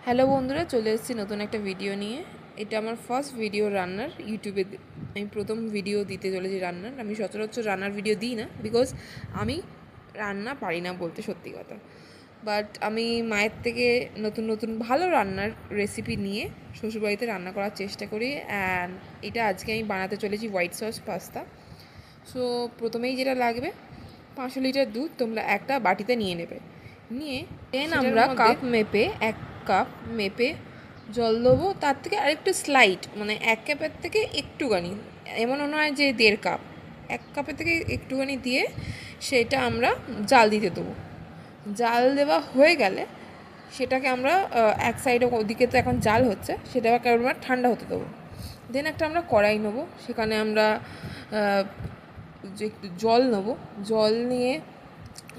Hello বন্ধুরা, চলে এসেছি নতুন একটা ভিডিও নিয়ে। এটা আমার ফার্স্ট ভিডিও রান্নার। ইউটিউবে আমি প্রথম ভিডিও দিতে চলেছি রান্নার। আমি সচরাচর রান্নার ভিডিও দিই না, বিকজ আমি রান্না পারি না বলতে, সত্যি কথা। বাট আমি মায়ের থেকে নতুন নতুন ভালো রান্নার রেসিপি নিয়ে শ্বশুরবাড়িতে রান্না করার চেষ্টা করি। অ্যান্ড এটা আজকে আমি বানাতে চলেছি হোয়াইট সস পাস্তা। সো প্রথমেই যেটা লাগবে, 500 লিটার দুধ তোমরা একটা বাটিতে নিয়ে নেবে। নিয়ে দেন আমরা এক কাপ মেপে জল দেবো। তার থেকে আরেকটু স্লাইট, মানে 1 কাপের থেকে একটুখানি, এমনও নয় যে 1.5 কাপ, 1 কাপের থেকে একটুখানি দিয়ে সেটা আমরা জাল দিতে দেবো। জাল দেওয়া হয়ে গেলে সেটাকে আমরা এক সাইডে, ওদিকে তো এখন জাল হচ্ছে, সেটাকে আমরা ঠান্ডা হতে দেবো। দেন একটা আমরা কড়াই নেবো, সেখানে আমরা যে একটু জল নেবো। জল নিয়ে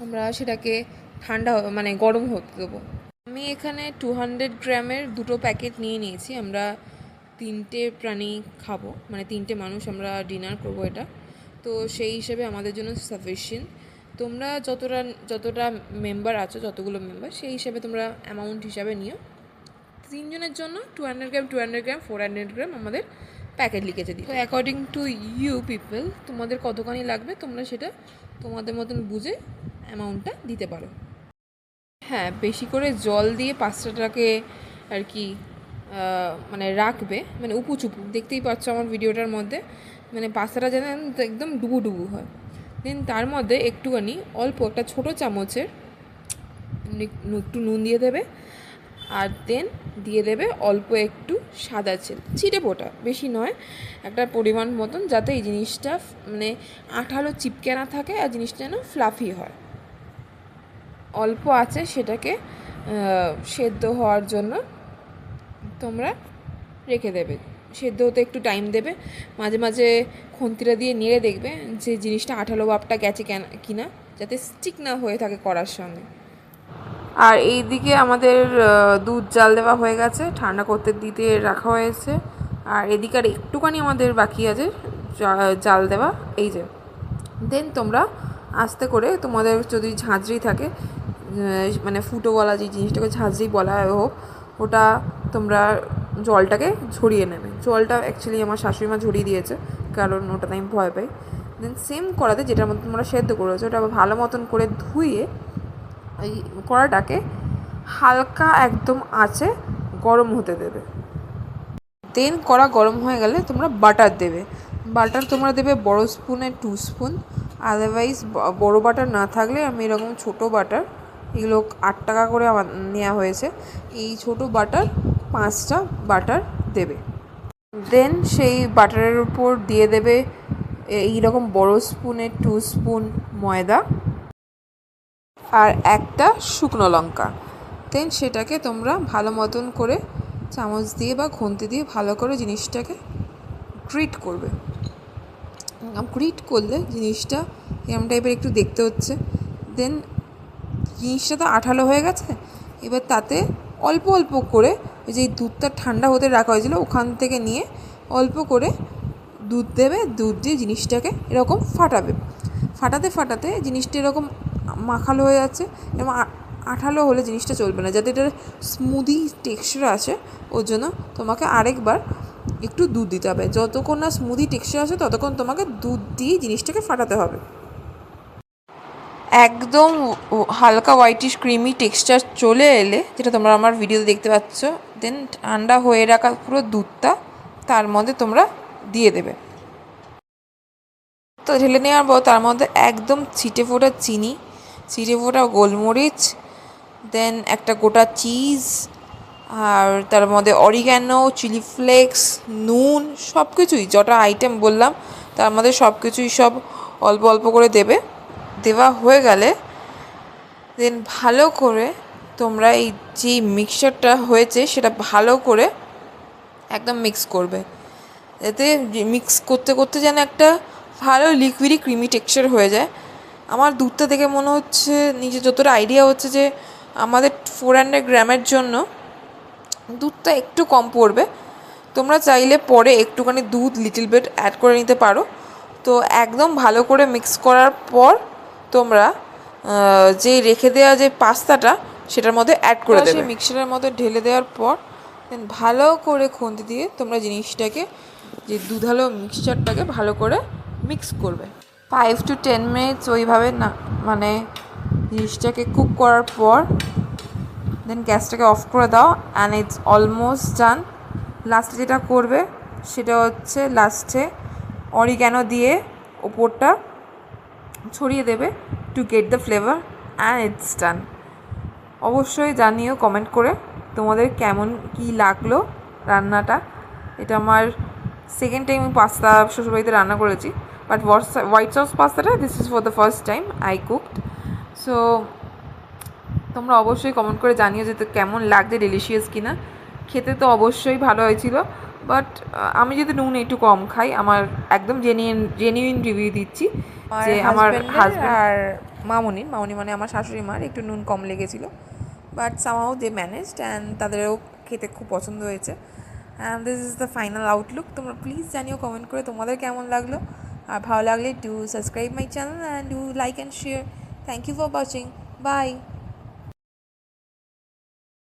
আমরা সেটাকে ঠান্ডা মানে গরম হতে দেবো। আমি এখানে 200 গ্রামের 2টো প্যাকেট নিয়ে নিয়েছি। আমরা 3টে প্রাণী খাবো, মানে 3টে মানুষ আমরা ডিনার করবো এটা। তো সেই হিসেবে আমাদের জন্য সাফিসিয়েন্ট। তোমরা যতটা মেম্বার আছো, যতগুলো মেম্বার, সেই হিসেবে তোমরা অ্যামাউন্ট হিসাবে নিও। 3 জনের জন্য 200 গ্রাম 400 গ্রাম আমাদের প্যাকেট লিখেছে দিই। তো অ্যাকর্ডিং টু ইউ পিপল, তোমাদের কতখানি লাগবে তোমরা সেটা তোমাদের মতন বুঝে অ্যামাউন্টটা দিতে পারো। হ্যাঁ, বেশি করে জল দিয়ে পাস্তাটাকে আর কি মানে রাখবে, মানে উপুচুপু, দেখতেই পাচ্ছ আমার ভিডিওটার মধ্যে, মানে পাস্তাটা যেন একদম ডুবু ডুবু হয়। দেন তার মধ্যে একটুখানি অল্প একটা ছোটো চামচের একটু নুন দিয়ে দেবে। আর দেন দিয়ে দেবে অল্প একটু সাদা তেল, ছিটে ফোটা, বেশি নয়, একটা পরিমাণ মতন, যাতে এই জিনিসটা মানে আঠালো চিপকে না থাকে আর জিনিসটা যেন ফ্লাফি হয়। অল্প আছে সেটাকে সেদ্ধ হওয়ার জন্য তোমরা রেখে দেবে। সেদ্ধ হতে একটু টাইম দেবে, মাঝে মাঝে খুন্তিটা দিয়ে নেড়ে দেখবে যে জিনিসটা আঠালো ভাবটা গেছে কিনা, যাতে স্টিক না হয়ে থাকে কড়ার সঙ্গে। আর এই দিকে আমাদের দুধ জাল দেওয়া হয়ে গেছে, ঠান্ডা করতে দিতে রাখা হয়েছে। আর এদিকে আর একটুখানি আমাদের বাকি আছে জাল দেওয়া, এই যে। দেন তোমরা আস্তে করে, তোমাদের যদি ঝাঁঝরি থাকে, মানে ফুটোওয়ালা যে জিনিসটাকে ঝাঁঝরি বলা হোক, ওটা তোমরা জলটাকে ঝরিয়ে নেবে। জলটা অ্যাকচুয়ালি আমার শাশুড়িমা ঝরিয়ে দিয়েছে, কারণ ওটাতে আমি ভয় পাই। দেন সেম কড়াতে যেটার মধ্যে তোমরা সেদ্ধ করেছো, ওটা ভালো মতন করে ধুয়ে এই কড়াটাকে হালকা একদম আঁচে গরম হতে দেবে। দেন কড়া গরম হয়ে গেলে তোমরা বাটার দেবে। বাটার তোমরা দেবে বড় স্পুনে 2 স্পুন, আদারওয়াইজ বড় বাটার না থাকলে আমি এরকম ছোটো বাটার, এগুলো 8 টাকা করে আমার নেওয়া হয়েছে, এই ছোটো বাটার 5টা বাটার দেবে। দেন সেই বাটারের উপর দিয়ে দেবে এইরকম বড় স্পুনে 2 স্পুন ময়দা আর একটা শুকনো লঙ্কা। দেন সেটাকে তোমরা ভালো মতন করে চামচ দিয়ে বা খুন্তি দিয়ে ভালো করে জিনিসটাকে গ্রিট করবে। গ্রিট করলে জিনিসটা এরকম টাইপের একটু দেখতে হচ্ছে। দেন জিনিসটা তো আঠালো হয়ে গেছে, এবার তাতে অল্প অল্প করে ওই যে দুধটা ঠান্ডা হতে রাখা হয়েছিল ওখান থেকে নিয়ে অল্প করে দুধ দেবে। দুধ দিয়ে জিনিসটাকে এরকম ফাটাতে ফাটাতে জিনিসটা এরকম মাখালো হয়ে যাচ্ছে। এবং আঠালো হলে জিনিসটা চলবে না, যাতে এটার স্মুদি টেক্সচার আসে, ওর জন্য তোমাকে আরেকবার একটু দুধ দিতে হবে। যতক্ষণ না স্মুদি টেক্সচার আসে ততক্ষণ তোমাকে দুধ দিয়ে জিনিসটাকে ফাটাতে হবে। একদম হালকা হোয়াইটিশ ক্রিমি টেক্সচার চলে এলে, যেটা তোমরা আমার ভিডিওতে দেখতে পাচ্ছ, দেন ঠান্ডা হয়ে রাখা পুরো দুধটা তার মধ্যে তোমরা দিয়ে দেবে। তো ঢেলে নেওয়ার পর তার মধ্যে একদম ছিটে ফোটা চিনি, ছিটে ফোটা গোলমরিচ, দেন একটা গোটা চিজ, আর তার মধ্যে অরিগ্যানো, চিলি ফ্লেক্স, নুন, সব কিছুই যটা আইটেম বললাম তার মধ্যে সব কিছুই সব অল্প অল্প করে দেবে। দেওয়া হয়ে গেলে দেন ভালো করে তোমরা এই যে মিক্সচারটা হয়েছে সেটা ভালো করে একদম মিক্স করবে, এতে মিক্স করতে করতে যেন একটা ভালো লিকুইডি ক্রিমি টেক্সচার হয়ে যায়। আমার দুধটা দেখে মনে হচ্ছে, নিজে যতটা আইডিয়া হচ্ছে, যে আমাদের 400 গ্রামের জন্য দুধটা একটু কম পড়বে। তোমরা চাইলে পরে একটুখানি দুধ লিটল বিট অ্যাড করে নিতে পারো। তো একদম ভালো করে মিক্স করার পর তোমরা যে রেখে দেওয়া যে পাস্তাটা, সেটার মধ্যে অ্যাড করে দেবে। সেই মিক্সচারের মধ্যে ঢেলে দেওয়ার পর দেন ভালো করে খুন্তি দিয়ে তোমরা জিনিসটাকে যে দুধালো মিক্সচারটাকে ভালো করে মিক্স করবে 5 to 10 মিনিটস ওইভাবে না মানে জিনিসটাকে কুক করার পর দেন গ্যাসটাকে অফ করে দাও অ্যান্ড ইটস অলমোস্ট ডান। লাস্টে যেটা করবে সেটা হচ্ছে লাস্টে অরিগ্যানো দিয়ে ওপরটা ছড়িয়ে দেবে to get the flavour and it's ডান। অবশ্যই জানিও কমেন্ট করে তোমাদের কেমন কি লাগলো রান্নাটা। এটা আমার সেকেন্ড টাইম আমি পাস্তা শ্বশুরবাড়িতে রান্না করেছি, বাট হোয়াইট সস পাস্তাটা this is for the first time I cooked. So তোমরা অবশ্যই কমেন্ট করে জানিও যে কেমন লাগছে, ডেলিশিয়াস কিনা। খেতে তো অবশ্যই ভালো হয়েছিল, বাট আমি যদি নুন একটু কম খাই, আমার একদম জেনুইন রিভিউ দিচ্ছি যে আমার হাজব্যান্ড আর মামনি মানে আমার শাশুড়ি মার একটু নুন কম লেগেছিলো, but somehow they managed and তাদেরও খেতে খুব পছন্দ হয়েছে। And this is the final outlook. তোমরা প্লিজ জানিও কমেন্ট করে তোমাদের কেমন লাগলো, আর ভালো লাগলে do subscribe my channel and do like and share. Thank you for watching, by.